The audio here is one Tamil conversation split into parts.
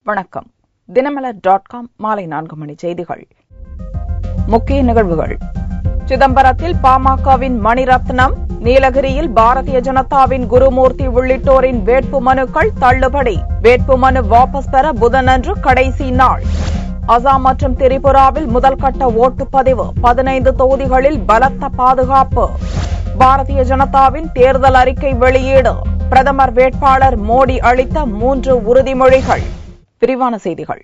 வணக்கம். தினமலர்.com மாலை 4 மணி செய்திகள். முக்கிய நிகழ்வுகள். சிதம்பரத்தில் பாமகவின் மணிரத்னம், நீலகிரியில் பாரதிய ஜனதாவின் குருமூர்த்தி உள்ளிட்டோரின் வேட்புமனுக்கள் தள்ளுபடி. வேட்புமனு வாபஸ் பெற புதனன்று கடைசி நாள். அசாம் மற்றும் திரிபுராவில் முதல்கட்ட ஓட்டுப்பதிவு. 15 தொகுதிகளில் பலத்த பாதுகாப்பு. பாரதிய ஜனதாவின் தேர்தல் அறிக்கை வெளியீடு. பிரதமர் வேட்பாளர் மோடி அளித்த 3 உறுதிமொழிகள். விரிவான செய்திகள்.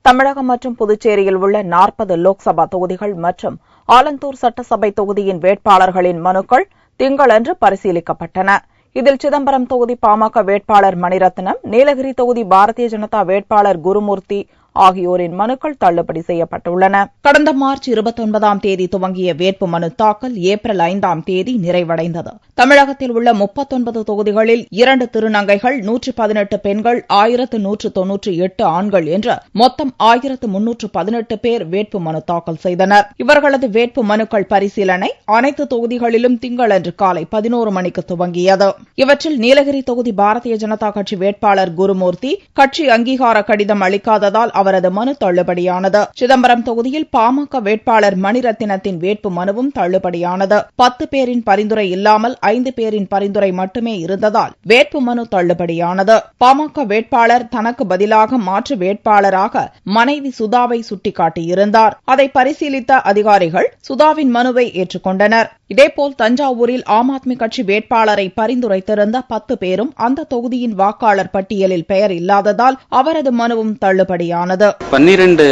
தமிழகம் மற்றும் புதுச்சேரியில் உள்ள 40 லோக்சபா தொகுதிகள் மற்றும் ஆலந்தூர் சட்டசபை தொகுதியின் வேட்பாளர்களின் மனுக்கள் திங்களன்று பரிசீலிக்கப்பட்டன. இதில் சிதம்பரம் தொகுதி பாமக வேட்பாளர் மணிரத்னம், நீலகிரி தொகுதி பாரதிய ஜனதா வேட்பாளர் குருமூர்த்தி ஆகியோரின் மனுக்கள் தள்ளுபடி செய்யப்பட்டுள்ளன. கடந்த மார்ச் 29ஆம் தேதி துவங்கிய வேட்புமனு தாக்கல் ஏப்ரல் 5ஆம் தேதி நிறைவடைந்தது. தமிழகத்தில் உள்ள 39 தொகுதிகளில் 2 திருநங்கைகள், 118 பெண்கள், 1198 ஆண்கள் என்று மொத்தம் 1318 பேர் வேட்புமனு தாக்கல் செய்தனர். இவர்களது வேட்பு மனுக்கள் பரிசீலனை அனைத்து தொகுதிகளிலும் திங்களன்று காலை 11 மணிக்கு துவங்கியது. இவற்றில் நீலகிரி தொகுதி பாரதிய ஜனதா கட்சி வேட்பாளர் குருமூர்த்தி கட்சி அங்கீகார கடிதம் அளிக்காததால் அவரது மனு தள்ளுபடியானது. சிதம்பரம் தொகுதியில் பாமக வேட்பாளர் மணிரத்னத்தின் வேட்பு மனுவும் தள்ளுபடியானது. 10 பேரின் பரிந்துரை இல்லாமல் 5 பேரின் பரிந்துரை மட்டுமே இருந்ததால் வேட்பு மனு தள்ளுபடியானது. பாமக வேட்பாளர் தனக்கு பதிலாக மாற்று வேட்பாளராக மனைவி சுதாவை சுட்டிக்காட்டியிருந்தார். அதை பரிசீலித்த அதிகாரிகள் சுதாவின் மனுவை ஏற்றுக்கொண்டனர். இதேபோல் தஞ்சாவூரில் ஆம் ஆத்மி கட்சி வேட்பாளரை பரிந்துரைத்திருந்த 10 பேரும் அந்த தொகுதியின் வாக்காளர் பட்டியலில் பெயர் இல்லாததால் அவரது மனுவும் தள்ளுபடியானது. 12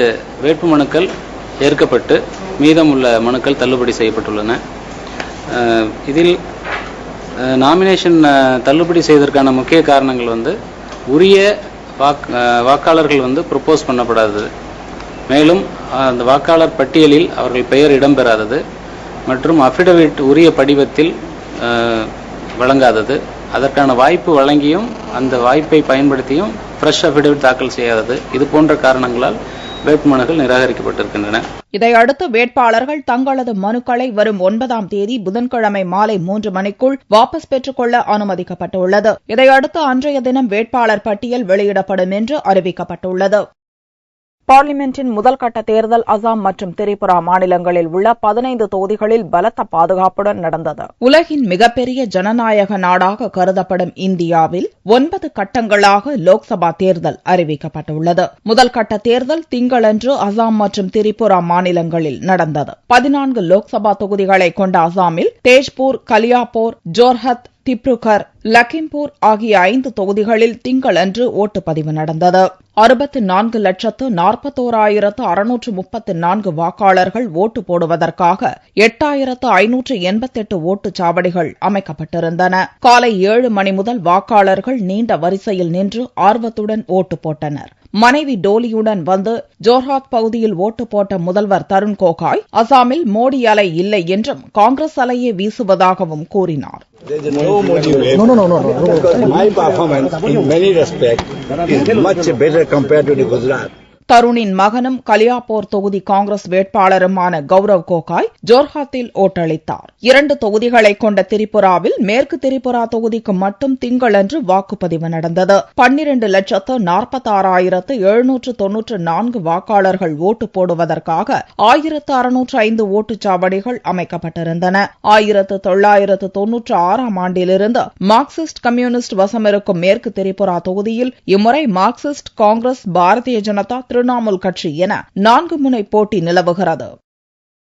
வேட்புமனுக்கள் ஏற்கப்பட்டு மீதமுள்ள மனுக்கள் தள்ளுபடி செய்யப்பட்டுள்ளன. இதில் நாமினேஷன் தள்ளுபடி செய்வதற்கான முக்கிய காரணங்கள் உரிய வாக்காளர்கள் ப்ரொபோஸ் பண்ணப்படாதது, மேலும் அந்த வாக்காளர் பட்டியலில் அவர்கள் பெயர் இடம்பெறாதது மற்றும் அஃபிடவிட் உரிய படிவத்தில் வழங்காதது, அதற்கான வாய்ப்பு வழங்கியும் அந்த வாய்ப்பை பயன்படுத்தியும் ஃப்ரெஷ் அஃபிடவிட் தாக்கல் செய்யாதது, இது போன்ற காரணங்களால் வேட்புமனுக்கள் நிராகரிக்கப்பட்டிருக்கின்றன. இதையடுத்து வேட்பாளர்கள் தங்களது மனுக்களை வரும் 9ஆம் தேதி புதன்கிழமை மாலை 3 மணிக்குள் வாபஸ் பெற்றுக் கொள்ள அனுமதிக்கப்பட்டுள்ளது. இதையடுத்து அன்றைய தினம் வேட்பாளர் பட்டியல் வெளியிடப்படும் என்று அறிவிக்கப்பட்டுள்ளது. பார்லிமென்டின் முதல் கட்ட தேர்தல் அசாம் மற்றும் திரிபுரா மாநிலங்களில் உள்ள 15 தொகுதிகளில் பலத்த பாதுகாப்புடன் நடந்தது. உலகின் மிகப்பெரிய ஜனநாயக நாடாக கருதப்படும் இந்தியாவில் 9 கட்டங்களாக லோக்சபா தேர்தல் அறிவிக்கப்பட்டுள்ளது. முதல் கட்ட தேர்தல் திங்களன்று அசாம் மற்றும் திரிபுரா மாநிலங்களில் நடந்தது. 14 லோக்சபா தொகுதிகளை கொண்ட அசாமில் தேஜ்பூர், கலியாபோர், ஜோர்ஹத், திப்ருகர், லக்கிம்பூர் ஆகிய 5 தொகுதிகளில் திங்களன்று ஓட்டுப்பதிவு நடந்தது. 64,41,634 வாக்காளர்கள் ஓட்டு போடுவதற்காக 8,588 ஓட்டுச்சாவடிகள் அமைக்கப்பட்டிருந்தன. காலை 7 மணி முதல் வாக்காளர்கள் நீண்ட வரிசையில் நின்று ஆர்வத்துடன் ஓட்டு போட்டனர். மனைவி டோலியுடன் வந்து ஜோர்ஹாத் பகுதியில் ஓட்டு போட்ட முதல்வர் தருண் கோகாய் அசாமில் மோடி அலை இல்லை என்றும் காங்கிரஸ் அலையே வீசுவதாகவும் கூறினார். My performance in many respects is much better compared to the Gujarat. தருணின் மகனும் கலியாபோர் தொகுதி காங்கிரஸ் வேட்பாளருமான கௌரவ் கோகாய் ஜோர்ஹாத்தில் ஓட்டளித்தார். 2 தொகுதிகளை கொண்ட திரிபுராவில் மேற்கு திரிபுரா தொகுதிக்கு மட்டும் திங்களன்று வாக்குப்பதிவு நடந்தது. 12,46,794 வாக்காளர்கள் ஓட்டு போடுவதற்காக 1,605 ஓட்டுச்சாவடிகள் அமைக்கப்பட்டிருந்தன. 1996ஆம் ஆண்டிலிருந்து மார்க்சிஸ்ட் கம்யூனிஸ்ட் வசமிருக்கும் மேற்கு திரிபுரா தொகுதியில் இம்முறை மார்க்சிஸ்ட், காங்கிரஸ், பாரதிய ஜனதா, திரிணாமுல் கட்சி என 4 முனை போட்டி நிலவுகிறது.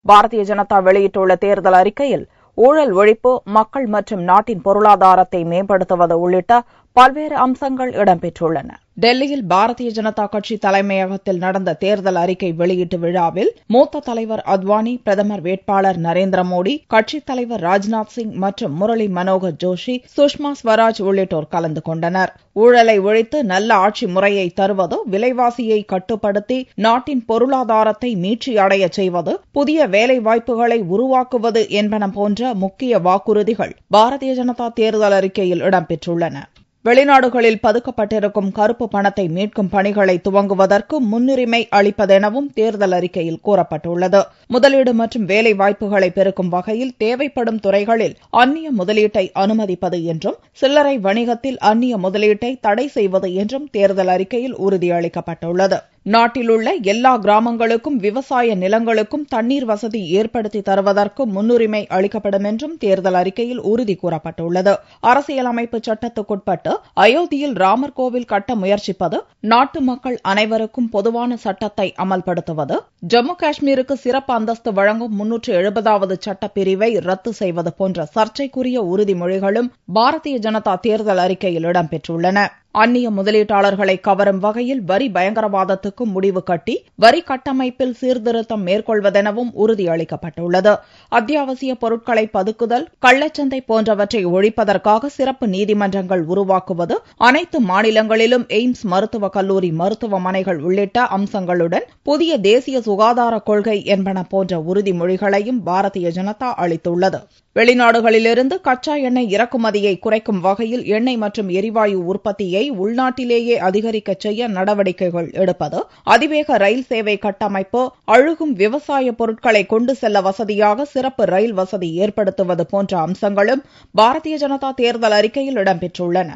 பாரதிய ஜனதா வெளியிட்டுள்ள தேர்தல் அறிக்கையில் ஊழல் ஒழிப்பு, மக்கள் மற்றும் நாட்டின் பொருளாதாரத்தை மேம்படுத்துவது உள்ளிட்ட பல்வேறு அம்சங்கள் இடம்பெற்றுள்ளன. டெல்லியில் பாரதிய ஜனதா கட்சி தலைமையகத்தில் நடந்த தேர்தல் அறிக்கை வெளியீட்டு விழாவில் மூத்த தலைவர் அத்வானி, பிரதமர் வேட்பாளர் நரேந்திர மோடி, கட்சித் தலைவர் ராஜ்நாத் சிங் மற்றும் முரளி மனோகர் ஜோஷி, சுஷ்மா ஸ்வராஜ் உள்ளிட்டோர் கலந்து கொண்டனர். ஊழலை ஒழித்து நல்ல ஆட்சி முறையை தருவது, விலைவாசியை கட்டுப்படுத்தி நாட்டின் பொருளாதாரத்தை மீட்சியடைய செய்வது, புதிய வேலை வாய்ப்புகளை உருவாக்குவது என்பன போன்ற முக்கிய வாக்குறுதிகள் பாரதிய ஜனதா தேர்தல் அறிக்கையில் இடம்பெற்றுள்ளன. வெளிநாடுகளில் பதுக்கப்பட்டிருக்கும் கருப்பு பணத்தை மீட்கும் பணிகளை துவங்குவதற்கு முன்னுரிமை அளிப்பதெனவும் தேர்தல் அறிக்கையில் கூறப்பட்டுள்ளது. முதலீடு மற்றும் வேலை வாய்ப்புகளை பெருக்கும் வகையில் தேவைப்படும் துறைகளில் அந்நிய முதலீட்டை அனுமதிப்பது என்றும் சில்லறை வணிகத்தில் அந்நிய முதலீட்டை தடை செய்வது என்றும் தேர்தல் அறிக்கையில் உறுதியளிக்கப்பட்டுள்ளது. நாட்டிலுள்ள எல்லா கிராமங்களுக்கும் விவசாய நிலங்களுக்கும் தண்ணீர் வசதி ஏற்படுத்தி தருவதற்கு முன்னுரிமை அளிக்கப்படும் என்றும் தேர்தல் அறிக்கையில் உறுதி கூறப்பட்டுள்ளது. அரசியலமைப்பு சட்டத்துக்குட்பட்டு அயோத்தியில் ராமர் கோவில் கட்ட முயற்சிப்பது, நாட்டு மக்கள் அனைவருக்கும் பொதுவான சட்டத்தை அமல்படுத்துவது, ஜம்மு காஷ்மீருக்கு சிறப்பு அந்தஸ்து வழங்கும் 370வது சட்டப்பிரிவை ரத்து செய்வது போன்ற சர்ச்சைக்குரிய உறுதிமொழிகளும் பாரதிய ஜனதா தேர்தல் அறிக்கையில் இடம்பெற்றுள்ளன. அந்நிய முதலீட்டாளர்களை கவரும் வகையில் வரி பயங்கரவாதத்துக்கு முடிவு கட்டி வரி கட்டமைப்பில் சீர்திருத்தம் மேற்கொள்வதெனவும் உறுதியளிக்கப்பட்டுள்ளது. அத்தியாவசிய பொருட்களை பதுக்குதல், கள்ளச்சந்தை போன்றவற்றை ஒழிப்பதற்காக சிறப்பு நீதிமன்றங்கள் உருவாக்குவது, அனைத்து மாநிலங்களிலும் எய்ம்ஸ் மருத்துவக் கல்லூரி மருத்துவமனைகள் உள்ளிட்ட அம்சங்களுடன் புதிய தேசிய சுகாதார கொள்கை என்பன போன்ற உறுதிமொழிகளையும் பாரதிய ஜனதா அளித்துள்ளது. வெளிநாடுகளிலிருந்து கச்சா எண்ணெய் இறக்குமதியை குறைக்கும் வகையில் எண்ணெய் மற்றும் எரிவாயு உற்பத்தியை உள்நாட்டிலேயே அதிகரிக்க செய்ய நடவடிக்கைகள் எடுப்பது, அதிவேக ரயில் சேவை கட்டமைப்பு, அழுகும் விவசாய பொருட்களை கொண்டு செல்ல வசதியாக சிறப்பு ரயில் வசதி ஏற்படுத்துவது போன்ற அம்சங்களும் பாரதிய ஜனதா தேர்தல் அறிக்கையில் இடம்பெற்றுள்ளன.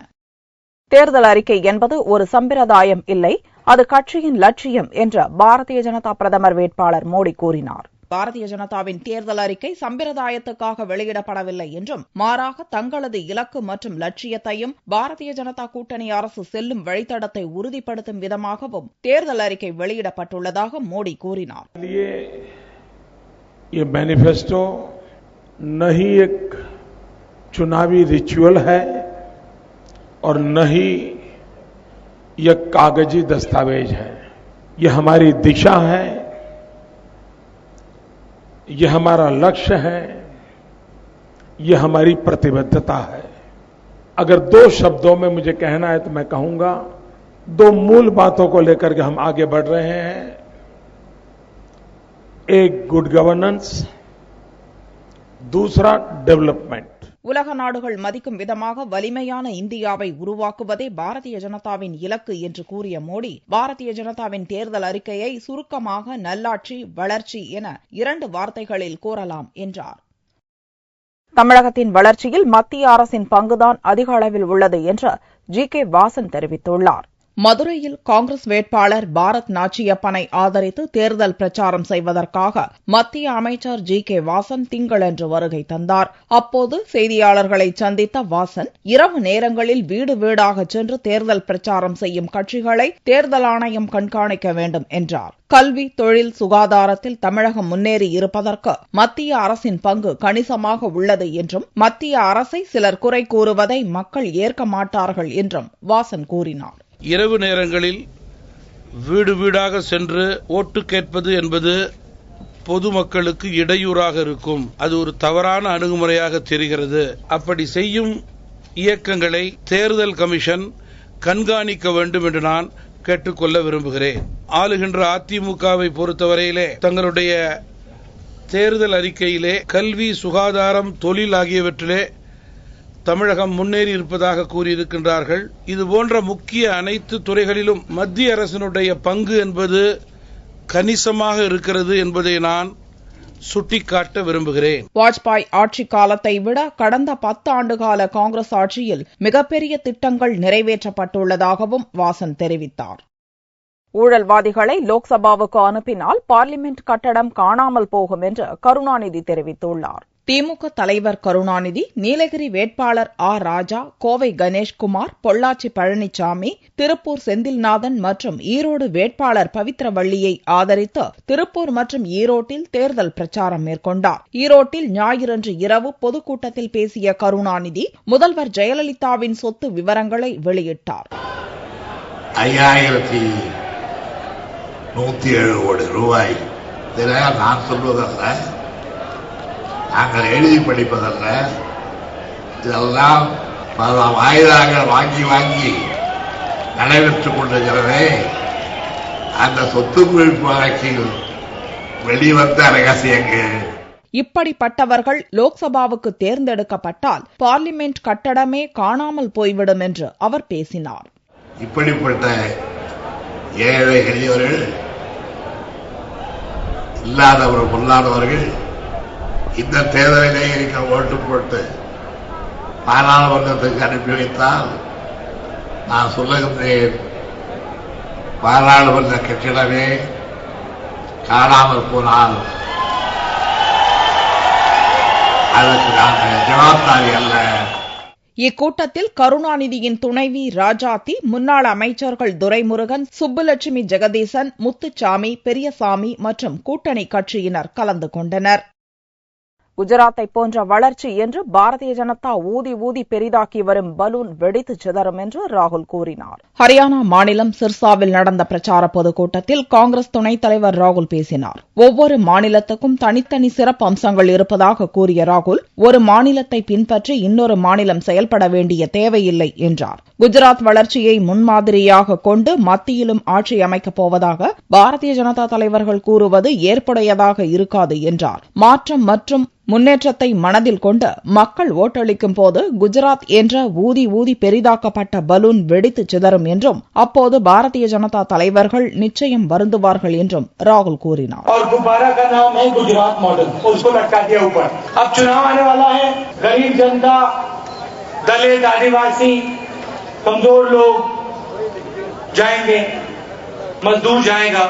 தேர்தல் அறிக்கை என்பது ஒரு சம்பிரதாயம் இல்லை, அது கட்சியின் லட்சியம் என்று பாரதிய ஜனதா பிரதமர் வேட்பாளர் மோடி கூறினார். பாரதிய ஜனதாவின் தேர்தல் அறிக்கை சம்பிரதாயத்துக்காக வெளியிடப்படவில்லை என்றும் மாறாக தங்களது இலக்கு மற்றும் லட்சியத்தையும் பாரதிய ஜனதா கூட்டணி அரசு செல்லும் வழித்தடத்தை உறுதிப்படுத்தும் விதமாகவும் தேர்தல் அறிக்கை வெளியிடப்பட்டுள்ளதாக மோடி கூறினார். ये मैनिफेस्टो न ही एक चुनावी रिचुअल है और न ही यह कागजी दस्तावेज है. यह हमारी दिशा है, यह हमारा लक्ष्य है, यह हमारी प्रतिबद्धता है. अगर दो शब्दों में मुझे कहना है तो मैं कहूंगा, दो मूल बातों को लेकर के हम आगे बढ़ रहे हैं. एक गुड गवर्नेंस, दूसरा डेवलपमेंट. உலக நாடுகள் மதிக்கும் விதமாக வலிமையான இந்தியாவை உருவாக்குவதே பாரதிய ஜனதாவின் இலக்கு என்று கூறிய மோடி, பாரதிய ஜனதாவின் தேர்தல் அறிக்கையை சுருக்கமாக நல்லாட்சி, வளர்ச்சி என 2 வார்த்தைகளில் கூறலாம் என்றார். தமிழகத்தின் வளர்ச்சியில் மத்திய அரசின் பங்குதான் அதிக அளவில் உள்ளது என்று ஜி.கே. வாசன் தெரிவித்துள்ளார். மதுரையில் காங்கிரஸ் வேட்பாளர் பாரத் நாச்சியப்பனை ஆதரித்து தேர்தல் பிரச்சாரம் செய்வதற்காக மத்திய அமைச்சர் ஜி.கே. வாசன் திங்களன்று வருகை தந்தார். அப்போது செய்தியாளர்களை சந்தித்த வாசன், இரவு நேரங்களில் வீடு வீடாக சென்று தேர்தல் பிரச்சாரம் செய்யும் கட்சிகளை தேர்தல் ஆணையம் கண்காணிக்க வேண்டும் என்றார். கல்வி, தொழில், சுகாதாரத்தில் தமிழகம் முன்னேறி இருப்பதற்கு மத்திய அரசின் பங்கு கணிசமாக உள்ளது என்றும் மத்திய அரசை சிலர் குறை கூறுவதை மக்கள் ஏற்க மாட்டார்கள் என்றும் வாசன் கூறினார். இரவு நேரங்களில் வீடு வீடாக சென்று ஓட்டு கேட்பது என்பது பொதுமக்களுக்கு இடையூறாக இருக்கும். அது ஒரு தவறான அணுகுமுறையாக தெரிகிறது. அப்படி செய்யும் இயக்கங்களை தேர்தல் கமிஷன் கண்காணிக்க வேண்டும் என்று நான் கேட்டுக்கொள்ள விரும்புகிறேன். ஆளுகின்ற அதிமுகவை பொறுத்தவரையிலே தங்களுடைய தேர்தல் அறிக்கையிலே கல்வி, சுகாதாரம், தொழில் ஆகியவற்றிலே தமிழகம் முன்னேறி இருப்பதாக கூறியிருக்கின்றார்கள். இதுபோன்ற முக்கிய அனைத்து துறைகளிலும் மத்திய அரசினுடைய பங்கு என்பது கணிசமாக இருக்கிறது என்பதை நான் சுட்டிக்காட்ட விரும்புகிறேன். வாஜ்பாய் ஆட்சி காலத்தை விட கடந்த 10 ஆண்டுகால காங்கிரஸ் ஆட்சியில் மிகப்பெரிய திட்டங்கள் நிறைவேற்றப்பட்டுள்ளதாகவும் வாசன் தெரிவித்தார். ஊழல்வாதிகளை லோக்சபாவுக்கு அனுப்பினால் பார்லிமென்ட் கட்டடம் காணாமல் போகும் என்று கருணாநிதி தெரிவித்துள்ளார். திமுக தலைவர் கருணாநிதி, நீலகிரி வேட்பாளர் ஆர். ராஜா, கோவை கணேஷ்குமார், பொள்ளாச்சி பழனிசாமி, திருப்பூர் செந்தில்நாதன் மற்றும் ஈரோடு வேட்பாளர் பவித்ரவள்ளியை ஆதரித்து திருப்பூர் மற்றும் ஈரோட்டில் தேர்தல் பிரச்சாரம் மேற்கொண்டார். ஈரோட்டில் ஞாயிறன்று இரவு பொதுக்கூட்டத்தில் பேசிய கருணாநிதி, முதல்வர் ஜெயலலிதாவின் சொத்து விவரங்களை வெளியிட்டார். 5107 கோடி ரூபாய். இதெல்லாம் நான் சொல்வதல்ல, நாங்கள் எழுதி படிப்பதல்ல, இதெல்லாம் பல வாயிலாக வாங்கி நடைபெற்றுக் கொண்டிருக்கிறதே. அந்த சொத்து குவிப்பு வழக்கில் வெளிவந்த ரகசியங்கள். இப்படிப்பட்டவர்கள் லோக்சபாவுக்கு தேர்ந்தெடுக்கப்பட்டால் பார்லிமெண்ட் கட்டடமே காணாமல் போய்விடும் என்று அவர் பேசினார். இப்படிப்பட்ட ஏழை எளியவர்கள், இல்லாதவர்கள், பொல்லாதவர்கள் இந்த தேர்தலிலே இருக்க ஓட்டு போட்டு பாராளுமன்றத்துக்கு அனுப்பி வைத்தால் நான் சொல்லுகின்றேன், பாராளுமன்ற கட்டிடமே காணாமல் போனால் அதற்கு நாங்கள் ஜவாப்தாரி அல்ல. இக்கூட்டத்தில் கருணாநிதியின் துணைவி ராஜாத்தி, முன்னாள் அமைச்சர்கள் துரைமுருகன், சுப்புலட்சுமி ஜெகதீசன், முத்துச்சாமி, பெரியசாமி மற்றும் கூட்டணி கட்சியினர் கலந்து கொண்டனர். குஜராத்தை போன்ற வளர்ச்சி என்று பாரதிய ஜனதா ஊதி ஊதி பெரிதாக்கி வரும் பலூன் வெடித்து சிதறும் என்று ராகுல் கூறினார். ஹரியானா மாநிலம் சிர்சாவில் நடந்த பிரச்சார பொதுக்கூட்டத்தில் காங்கிரஸ் துணைத் தலைவர் ராகுல் பேசினார். ஒவ்வொரு மாநிலத்துக்கும் தனித்தனி சிறப்பு அம்சங்கள் இருப்பதாக கூறிய ராகுல், ஒரு மாநிலத்தை பின்பற்றி இன்னொரு மாநிலம் செயல்பட வேண்டிய தேவையில்லை என்றார். குஜராத் வளர்ச்சியை முன்மாதிரியாக கொண்டு மத்தியிலும் ஆட்சி அமைக்கப் போவதாக பாரதிய ஜனதா தலைவர்கள் கூறுவது ஏற்புடையதாக இருக்காது என்றார். மாற்றம் மற்றும் முன்னேற்றத்தை மனதில் கொண்டு மக்கள் ஓட்டளிக்கும் போது குஜராத் என்ற ஊதி ஊதி பெரிதாக்கப்பட்ட பலூன் வெடித்து சிதறும் என்றும் அப்போது பாரதிய ஜனதா தலைவர்கள் நிச்சயம் வருந்துவார்கள் என்றும் ராகுல் கூறினார். मजदूर जाएगा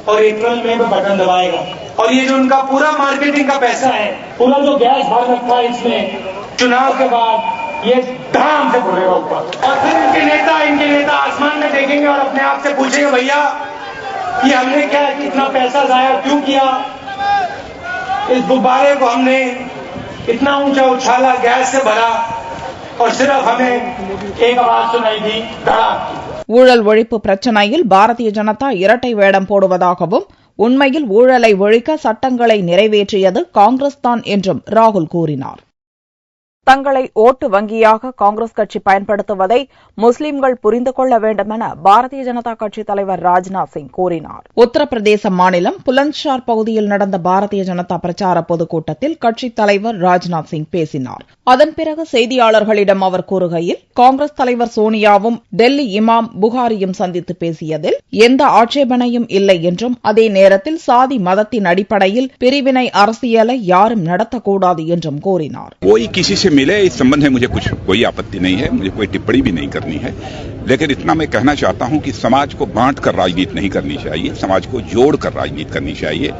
और अप्रैल में बटन दबाएगा और ये जो उनका पूरा मार्केटिंग का पैसा है, पूरा जो गैस भर रखा है इसमें, चुनाव के बाद ये धाम से बढ़ेगा ऊपर और फिर इनके नेता आसमान में देखेंगे और अपने आप से पूछेंगे, भैया ये हमने क्या कितना पैसा जाया क्यों किया, इस गुब्बारे को हमने इतना ऊंचा उछाला, गैस से भरा और सिर्फ हमें एक आवाज सुनाई दी, धड़ाक. ஊழல் ஒழிப்பு பிரச்சினையில் பாரதிய ஜனதா இரட்டை வேடம் போடுவதாகவும் உண்மையில் ஊழலை ஒழிக்க சட்டங்களை நிறைவேற்றியது காங்கிரஸ் தான் என்றும் ராகுல் கூறினார். தங்களை ஓட்டு வங்கியாக காங்கிரஸ் கட்சி பயன்படுத்துவதை முஸ்லிம்கள் புரிந்து கொள்ள வேண்டும் என பாரதிய ஜனதா கட்சித் தலைவர் ராஜ்நாத் சிங் கூறினார். உத்தரப்பிரதேச மாநிலம் புலந்த்ஷார் பகுதியில் நடந்த பாரதிய ஜனதா பிரச்சார பொதுக்கூட்டத்தில் கட்சித் தலைவர் ராஜ்நாத் சிங் பேசினார். அதன் பிறகு செய்தியாளர்களிடம் அவர் கூறுகையில், காங்கிரஸ் தலைவர் சோனியாவும் டெல்லி இமாம் புகாரியும் சந்தித்து பேசியதில் எந்த ஆட்சேபனையும் இல்லை என்றும், அதே நேரத்தில் சாதி மதத்தின் அடிப்படையில் பிரிவினை அரசியலை யாரும் நடத்தக்கூடாது என்றும் கூறினார். मिले इस संबंध में मुझे कोई आपत्ति नहीं है, मुझे कोई टिप्पणी भी नहीं करनी है, लेकिन इतना मैं कहना चाहता हूं कि समाज को बांट कर राजनीति नहीं करनी चाहिए, समाज को जोड़ कर राजनीति करनी चाहिए,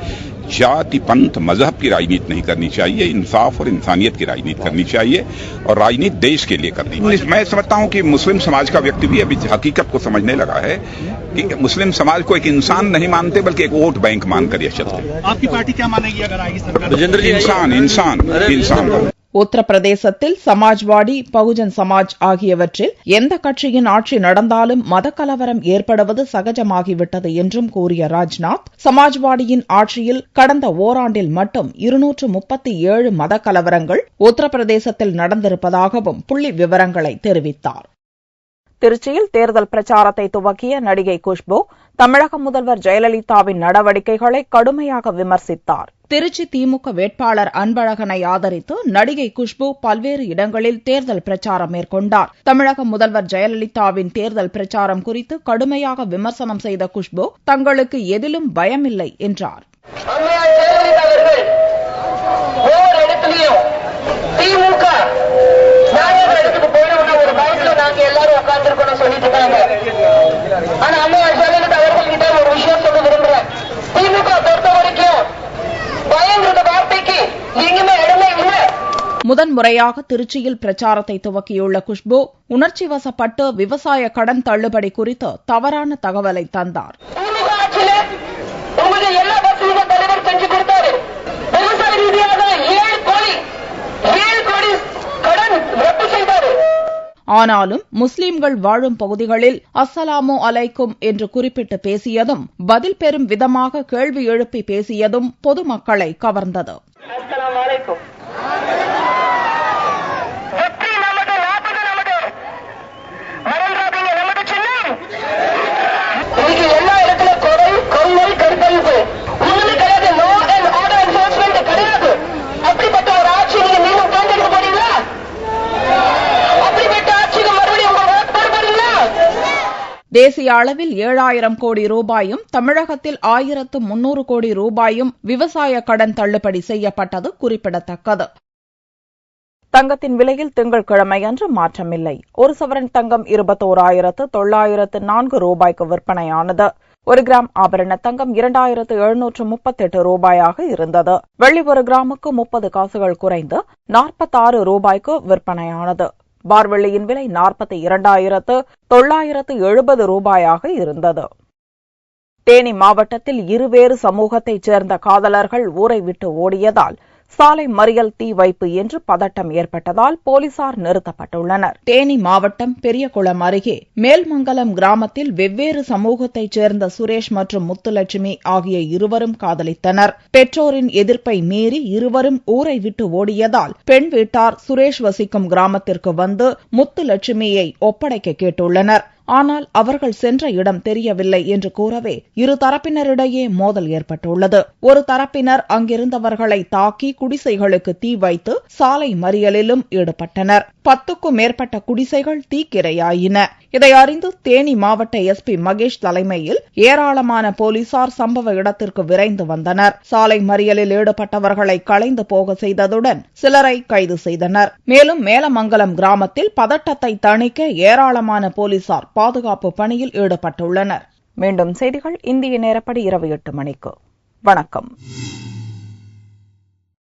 जाति पंथ मजहब की राजनीति नहीं करनी चाहिए, इंसाफ और इंसानियत की राजनीति करनी चाहिए और राजनीति देश के लिए करनी चाहिए. मैं समझता हूं कि मुस्लिम समाज का व्यक्ति भी अभी हकीकत को समझने लगा है कि मुस्लिम समाज को एक इंसान नहीं मानते बल्कि एक वोट बैंक मानकर ये चलते हैं. आपकी पार्टी क्या मानेगी अगर आएगी सरकार? इंसान. உத்தரப்பிரதேசத்தில் சமாஜ்வாடி, பகுஜன் சமாஜ் ஆகியவற்றில் எந்த கட்சியின் ஆட்சி நடந்தாலும் மதக்கலவரம் ஏற்படுவது சகஜமாகிவிட்டது என்றும் கூறிய ராஜ்நாத், சமாஜ்வாடியின் ஆட்சியில் கடந்த ஓராண்டில் மட்டும் 237 மதக்கலவரங்கள் உத்தரப்பிரதேசத்தில் நடந்திருப்பதாகவும் புள்ளி விவரங்களை தெரிவித்தார். திருச்சியில் தேர்தல் பிரச்சாரத்தை துவக்கிய நடிகை குஷ்பு தமிழக முதல்வர் ஜெயலலிதாவின் நடவடிக்கைகளை கடுமையாக விமர்சித்தார். திருச்சி திமுக வேட்பாளர் அன்பழகனை ஆதரித்து நடிகை குஷ்பு பல்வேறு இடங்களில் தேர்தல் பிரச்சாரம் மேற்கொண்டார். தமிழக முதல்வர் ஜெயலலிதாவின் தேர்தல் பிரச்சாரம் குறித்து கடுமையாக விமர்சனம் செய்த குஷ்பு, தங்களுக்கு எதிலும் பயமில்லை என்றார். முதன்முறையாக திருச்சியில் பிரச்சாரத்தை துவக்கியுள்ள குஷ்பு, உணர்ச்சி வசப்பட்டு விவசாய கடன் தள்ளுபடி குறித்து தவறான தகவலை தந்தார். ஆனாலும் முஸ்லிம்கள் வாழும் பகுதிகளில் அஸ்ஸலாமு அலைக்கும் என்று குறிப்பிட்டு பேசியதும், பதில் பெறும் விதமாக கேள்வி எழுப்பி பேசியதும் பொதுமக்களை கவர்ந்தது. தேசிய அளவில் 7000 கோடி ரூபாயும் தமிழகத்தில் 1300 கோடி ரூபாயும் விவசாய கடன் தள்ளுபடி செய்யப்பட்டது குறிப்பிடத்தக்கது. தங்கத்தின் விலையில் திங்கட்கிழமையன்று மாற்றமில்லை. ஒரு சவரன் தங்கம் 21,904 ரூபாய்க்கு விற்பனையானது. 1 கிராம் ஆபரண தங்கம் 2738 ரூபாயாக இருந்தது. வெள்ளி 1 கிராமுக்கு 30 காசுகள் குறைந்து 46 ரூபாய்க்கு விற்பனையானது. பார்வெள்ளியின் விலை 42,970 ரூபாயாக இருந்தது. தேனி மாவட்டத்தில் இருவேறு சமூகத்தைச் சேர்ந்த காதலர்கள் ஊரை விட்டு ஓடியதால் சாலை மறியல் தீ வைப்பு என்று பதட்டம் ஏற்பட்டதால் போலீசார் நிறுத்தப்பட்டுள்ளனர். தேனி மாவட்டம் பெரியகுளம் அருகே மேல்மங்கலம் கிராமத்தில் வெவ்வேறு சமூகத்தைச் சேர்ந்த சுரேஷ் மற்றும் முத்துலட்சுமி ஆகிய இருவரும் காதலித்தனர். பெற்றோரின் எதிர்ப்பை மீறி இருவரும் ஊரை விட்டு ஓடியதால் பெண் வீட்டார் சுரேஷ் வசிக்கும் கிராமத்திற்கு வந்து முத்துலட்சுமியை ஒப்படைக்க கேட்டுள்ளனர். ஆனால் அவர்கள் சென்ற இடம் தெரியவில்லை என்று கூறவே இரு தரப்பினரிடையே மோதல் ஏற்பட்டுள்ளது. ஒரு தரப்பினர் அங்கிருந்தவர்களை தாக்கி குடிசைகளுக்கு தீ வைத்து சாலை மறியலிலும் ஈடுபட்டனர். 10க்கும் மேற்பட்ட குடிசைகள் தீக்கிரையாயின. இதை அறிந்து தேனி மாவட்ட எஸ்பி மகேஷ் தலைமையில் ஏராளமான போலீசார் சம்பவ இடத்திற்கு விரைந்து வந்தனர். சாலை மறியலில் ஈடுபட்டவர்களை கலைந்து போக செய்ததுடன் சிலரை கைது செய்தனர். மேலும் மேலமங்கலம் கிராமத்தில் பதட்டத்தை தணிக்க ஏராளமான போலீசார் பாதுகாப்பு பணியில் ஈடுபட்டுள்ளனர். மீண்டும் செய்திகள் இந்திய நேரப்படி இரவு 8 மணிக்கு. வணக்கம்.